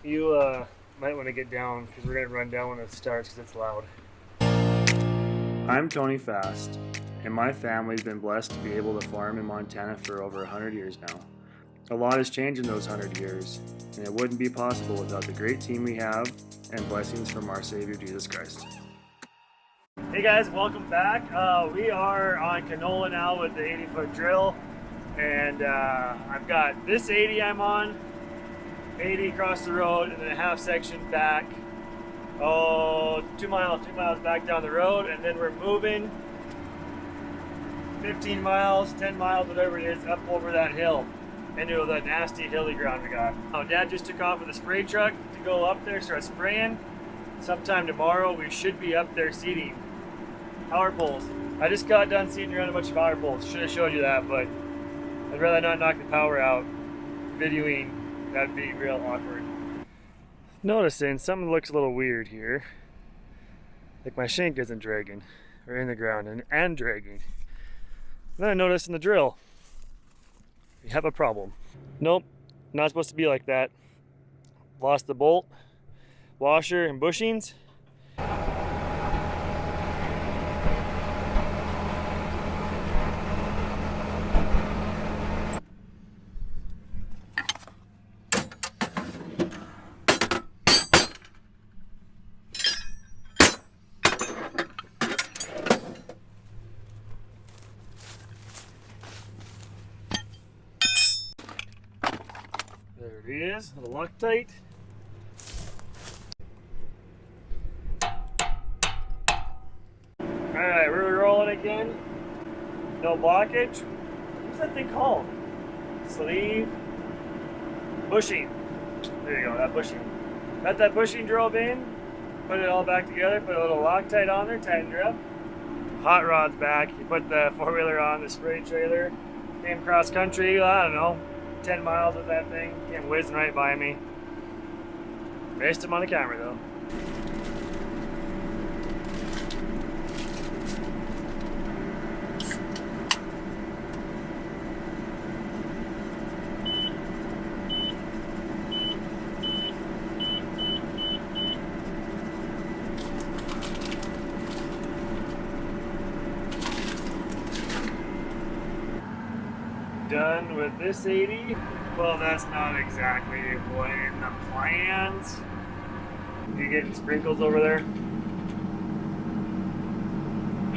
You might want to get down because we're going to run down when it starts because it's loud. I'm Tony Fast, and my family's been blessed to be able to farm in Montana for over 100 years now. A lot has changed in those 100 years, and it wouldn't be possible without the great team we have and blessings from our Savior Jesus Christ. Hey guys, welcome back. We are on canola now with the 80-foot drill, and I've got this 80 I'm on, 80 across the road, and then a half section back. 2 miles back down the road, and then we're moving 15 miles, 10 miles, whatever it is, up over that hill into the nasty hilly ground we got. Dad just took off with a spray truck to go up there, start spraying. Sometime tomorrow we should be up there seeding. Power poles. I just got done seeding around a bunch of power poles. Should have showed you that, but I'd rather not knock the power out. Videoing, that'd be real awkward. Noticing something looks a little weird here. Like my shank isn't dragging, or in the ground and dragging. Then I noticed in the drill, we have a problem. Nope, not supposed to be like that. Lost the bolt, washer, and bushings. There it is, a little Loctite. Alright, we're rolling again. No blockage. What's that thing called? Sleeve. Bushing. There you go, that bushing. Got that bushing drove in, put it all back together, put a little Loctite on there, tightened her up. Hot rod's back. You put the four-wheeler on the spray trailer. Came cross country, I don't know, 10 miles with that thing. Came whizzing right by me. Missed him on the camera though. Done with this 80. Well, that's not exactly what in the plans. You getting sprinkles over there?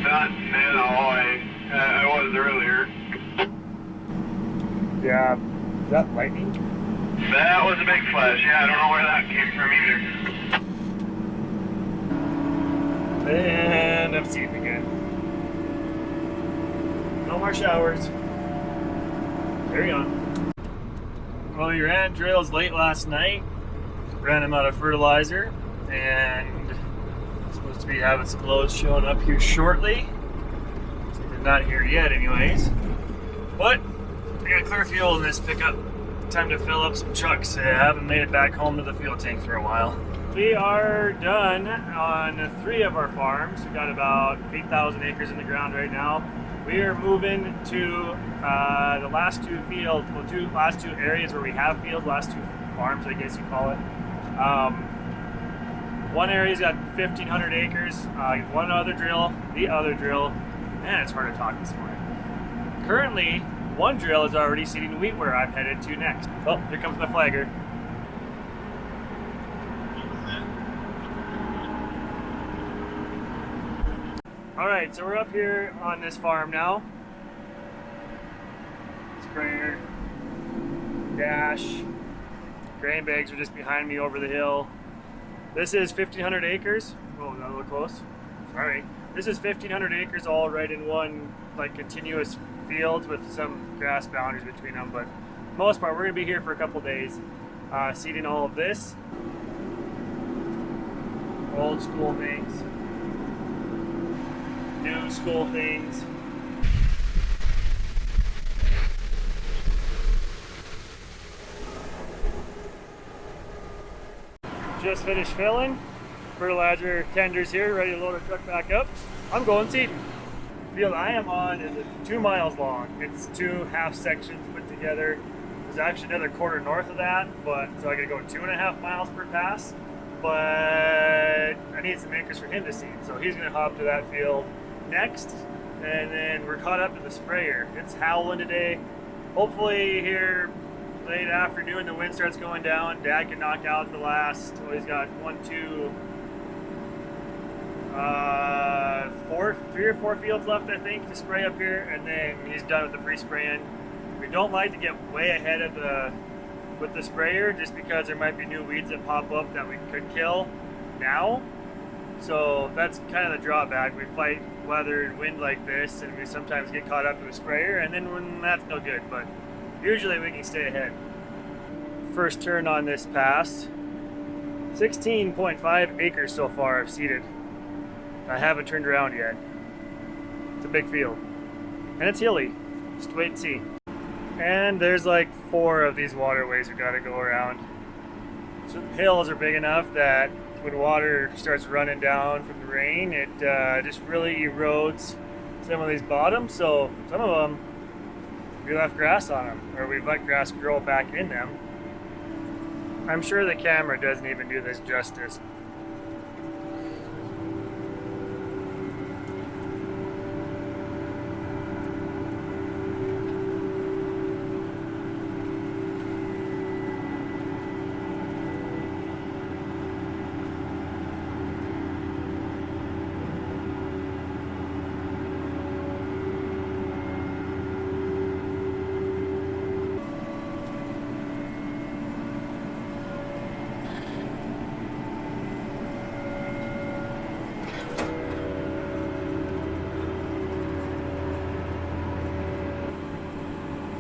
Not now. I was earlier. Yeah. Is that lightning? That was a big flash. Yeah, I don't know where that came from either. And I'm seeing again. No more showers. Carry on. Well, we ran drills late last night. Ran them out of fertilizer, and supposed to be having some loads showing up here shortly. So they're not here yet, anyways. But I got clear fuel in this pickup. Time to fill up some trucks. I haven't made it back home to the fuel tank for a while. We are done on 3 of our farms. We've got about 8,000 acres in the ground right now. We are moving to the last 2 fields, well, last two areas where we have fields, last 2 farms, I guess you call it. One area's got 1,500 acres. One other drill, the other drill. Man, it's hard to talk this morning. Currently, one drill is already seeding wheat where I'm headed to next. Oh, here comes my flagger. Alright, so we're up here on this farm now. Sprayer, dash, grain bags are just behind me over the hill. This is 1,500 acres. Oh, that look close. Sorry. This is 1,500 acres all right in one like continuous fields with some grass boundaries between them, but for the most part we're going to be here for a couple days seeding all of this. Old school things. New school things. Just finished filling. Fertilizer tenders here, ready to load our truck back up. I'm going seeding. The field I am on is 2 miles long. It's 2 half sections put together. There's actually another quarter north of that, but so I gotta go 2.5 miles per pass. But I need some acres for him to seed, so he's gonna hop to that field next, and then we're caught up to the sprayer. It's howling today. Hopefully here late afternoon the wind starts going down. Dad can knock out the last, well, he's got 3 or 4 fields left, I think, to spray up here, and then he's done with the pre-spraying. We don't like to get way ahead of with the sprayer, just because there might be new weeds that pop up that we could kill now. So that's kind of the drawback. We fight weather and wind like this, and we sometimes get caught up in the sprayer, and then when that's no good, but usually we can stay ahead. First turn on this pass. 16.5 acres so far I've seeded. I haven't turned around yet. It's a big field. And it's hilly. Just wait and see. And there's like 4 of these waterways we gotta go around. So the hills are big enough that when water starts running down from the rain, it just really erodes some of these bottoms. So some of them, we left grass on them, or we've let grass grow back in them. I'm sure the camera doesn't even do this justice.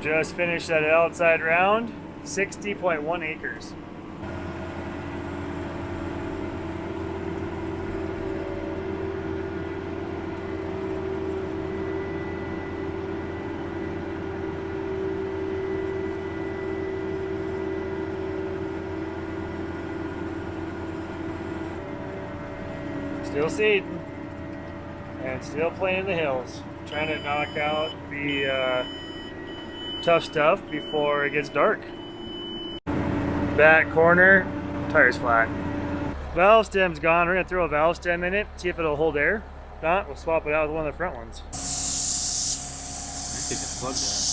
Just finished that outside round, 60.1 acres. Still seeding and still playing the hills, trying to knock out the tough stuff before it gets dark. Back corner, tire's flat. Valve stem's gone. We're gonna throw a valve stem in it, see if it'll hold air. If not, we'll swap it out with one of the front ones. I think it's plugged there.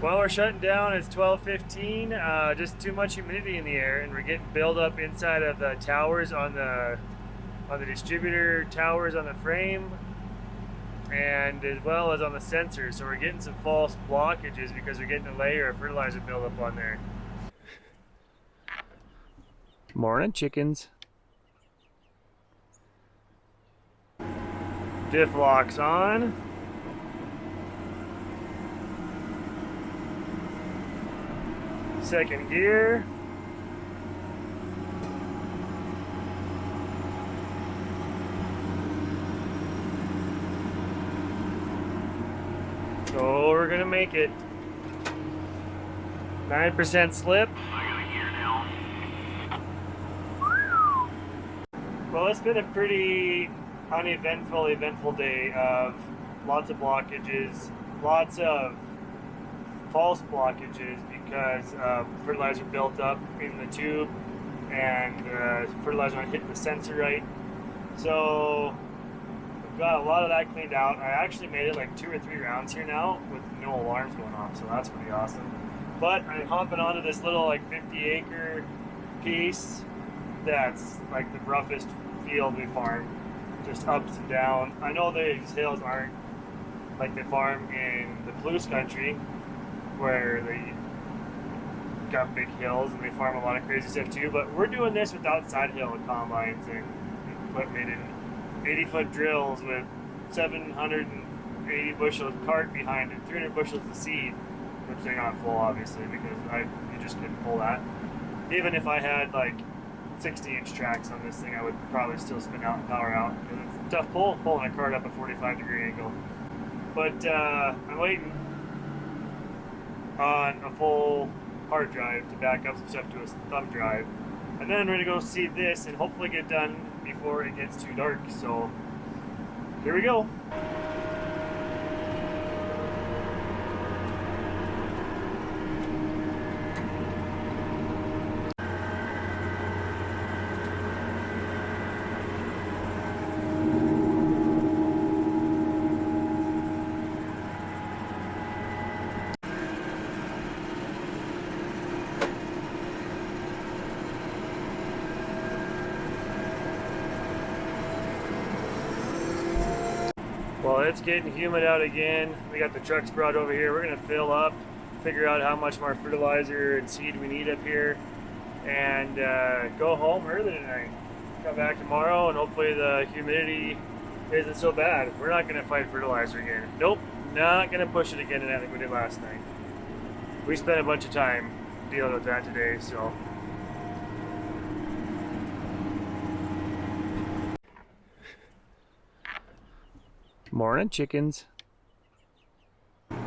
Well, we're shutting down. It's 12:15. Just too much humidity in the air, and we're getting buildup inside of the towers on the distributor towers on the frame, and as well as on the sensors. So we're getting some false blockages because we're getting a layer of fertilizer buildup on there. Morning, chickens. Diff locks on. Second gear. So we're gonna make it. 9% slip. Well, it's been a pretty uneventful, eventful day of lots of blockages, lots of false blockages because fertilizer built up in the tube and fertilizer not hitting the sensor right. So we've got a lot of that cleaned out. I actually made it like 2 or 3 rounds here now with no alarms going off, so that's pretty awesome. But I'm hopping onto this little like 50-acre piece that's like the roughest field we farm, just ups and downs. I know these hills aren't like they farm in the Palouse country, where they got big hills and they farm a lot of crazy stuff too, but we're doing this without side hill combines and equipment and 80-foot drills with 780 bushels cart behind it, 300 bushels of seed. which they're not full obviously because you just couldn't pull that. Even if I had like 60-inch tracks on this thing, I would probably still spin out and power out. It's a tough pull, pulling a cart up a 45-degree angle. But I'm waiting on a full hard drive to back up some stuff to a thumb drive. And then we're gonna go see this and hopefully get done before it gets too dark. So here we go. Well, it's getting humid out again. We got the trucks brought over here. We're gonna fill up, figure out how much more fertilizer and seed we need up here, and go home early tonight. Come back tomorrow, and hopefully the humidity isn't so bad. We're not gonna fight fertilizer again. Nope, not gonna push it again like we did last night. We spent a bunch of time dealing with that today, so. Morning, chickens.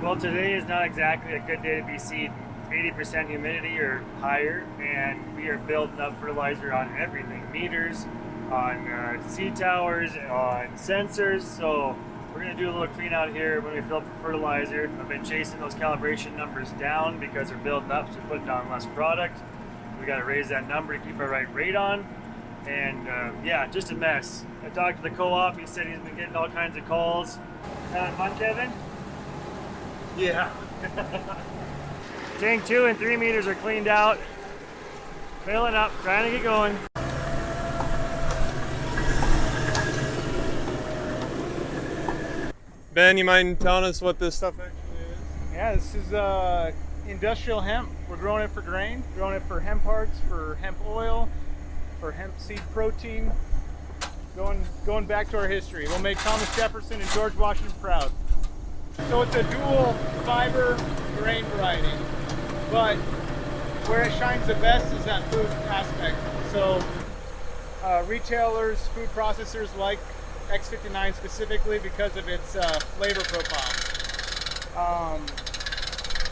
Well, today is not exactly a good day to be seeding. 80% humidity or higher, and we are building up fertilizer on everything. Meters, on seed towers, on sensors. So we're gonna do a little clean out here when we fill up the fertilizer. I've been chasing those calibration numbers down because they're building up, so we're putting on less product. We gotta raise that number to keep our right rate on. And yeah, just a mess. I talked to the co-op, he said he's been getting all kinds of calls. Having fun, Kevin? Yeah. Tank 2 and 3 meters are cleaned out. Filling up, trying to get going. Ben, you mind telling us what this stuff actually is? Yeah, this is industrial hemp. We're growing it for grain, growing it for hemp parts, for hemp oil, for hemp seed protein. Going back to our history. We'll make Thomas Jefferson and George Washington proud. So it's a dual fiber grain variety, but where it shines the best is that food aspect. So retailers, food processors like X59 specifically because of its flavor profile.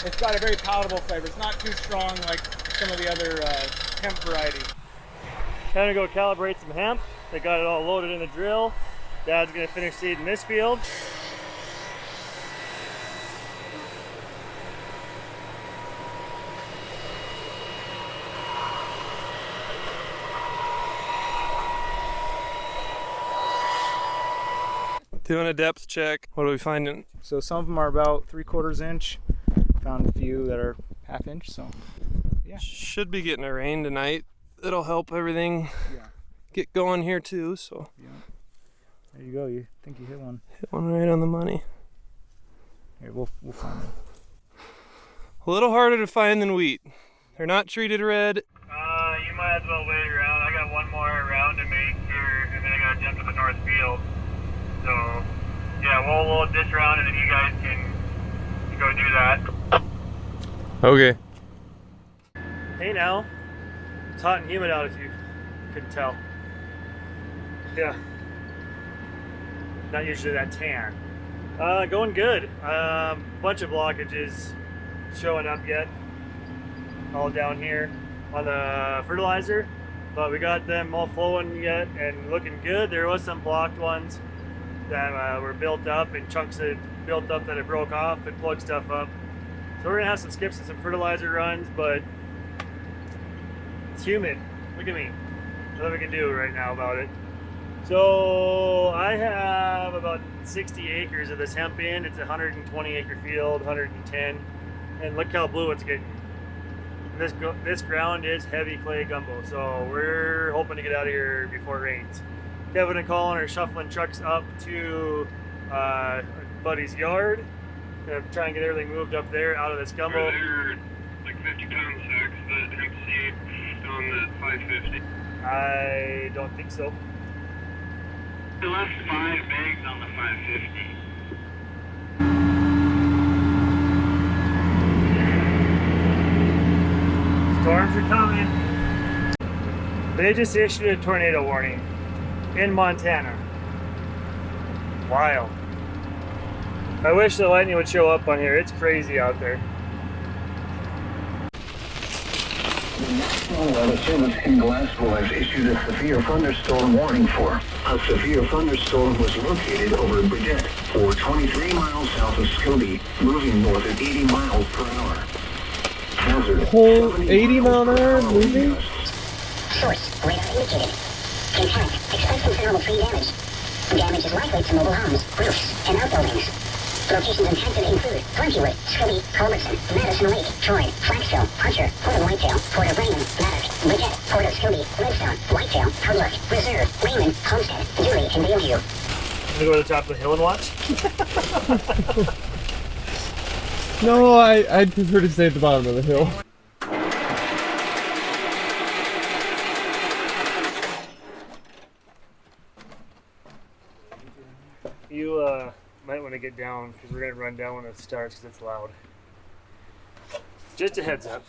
It's got a very palatable flavor. It's not too strong like some of the other hemp varieties. Time to go calibrate some hemp. They got it all loaded in the drill. Dad's gonna finish seeding this field. Doing a depth check. What are we finding? So some of them are about 3/4 inch. Found a few that are 1/2 inch. So yeah. Should be getting a rain tonight. It'll help everything get going here too. So Yeah. There you go. You think you hit one? hit one right on the money. Here, we'll find them. A little harder to find than wheat. They're not treated red. You might as well wait around. I got one more round to make here, and then I gotta jump to the north field. So, yeah, we'll load this round, and then you guys can go do that. Okay. Hey now, it's hot and humid out if you couldn't tell. Yeah. Not usually that tan. Going good. Bunch of blockages showing up yet. All down here on the fertilizer. But we got them all flowing yet and looking good. There was some blocked ones that were built up and chunks that built up that it broke off and plugged stuff up. So we're gonna have some skips and some fertilizer runs, but it's humid. Look at me. Nothing we can do right now about it. So I have about 60 acres of this hemp in. It's a 120 acre field, 110. And look how blue it's getting. This ground is heavy clay gumbo, so we're hoping to get out of here before it rains. Kevin and Colin are shuffling trucks up to buddy's yard. Gonna try and get everything moved up there out of this gumbo. They're like 50-pound sacks that hemp seed on the 550. I don't think so. The last 5 bags on the 550. They just issued a tornado warning in Montana. Wild. I wish the lightning would show up on here. It's crazy out there. The National Weather Service in Glasgow has issued a severe thunderstorm warning for. A severe thunderstorm was located over Bridget, or 23 miles south of Scobie, moving north at 80 miles per hour. Hazard. Whole 80 mile an hour moving? Source, radar indicated. Impact, expect considerable tree damage. Damage is likely to mobile homes, roofs, and outbuildings. Locations intended include Brentwood, Scobie, Culbertson, Madison Lake, Troy, Flaxville, Hunter, Port of Whitetail, Port of Raymond, Maddox, Bridget, Port of Scobie, Redstone, Whitetail, Hardlook, Reserve, Raymond, Homestead, Dooley, and Bayview. I'm gonna go to the top of the hill and watch. No, I'd prefer to stay at the bottom of the hill. You might want to get down because we're gonna run down when it starts because it's loud. Just a heads up.